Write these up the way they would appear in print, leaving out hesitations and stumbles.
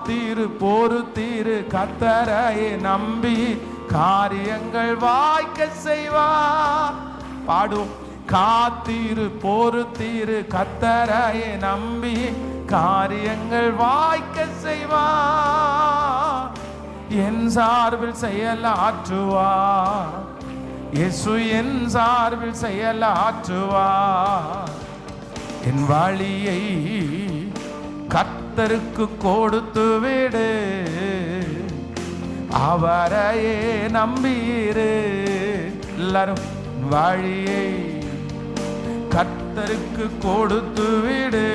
காத்தீரு பொறுத்தீரு கர்த்தரையே நம்பி காரியங்கள் வாய்க்க செய்வார். பாடும். காத்தீரு பொறுத்தீரு கர்த்தரையே நம்பி காரியங்கள் வாய்க்க செய்வார். என் சார்பில் செயலாற்றுவார். இயேசு என் சார்பில் செயலாற்றுவார். என் வழியை கர்த்தருக்கு கொடுத்து விடு, அவரையே நம்பீரு. எல்லாரும் வழியை கர்த்தருக்கு கொடுத்து விடு,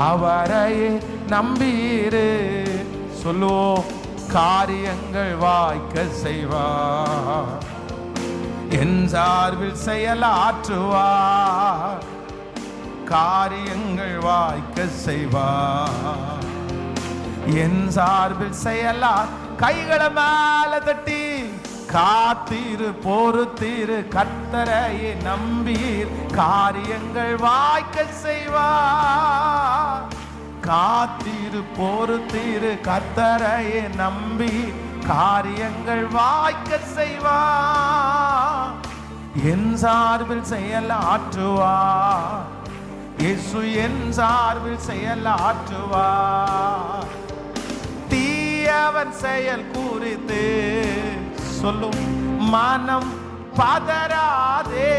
அவரையே நம்பீரு. சொல்லுவோம். காரியங்கள் வாய்க்க செய்வார். என் சார்பில் செயலாற்றுவார். காரியங்கள் வாய்க்க செய்வார். என் சார்பில் செயலா. கைகளை மேல தட்டி காத்தீரு பொறுத்தீரு கர்த்தரையே நம்பீர் காரியங்கள் வாய்க்க செய்வார். காத்தீரு பொறுத்தீரு கர்த்தரையே நம்பி காரியங்கள் வாய்க்க செய்வார். என் சார்பில் செயலாற்றுவார். இயேசு என் சார்பில் செயலாற்றுவார். தீயவன் செயல் குறித்து சொல்லும் மனம் பதறாதே.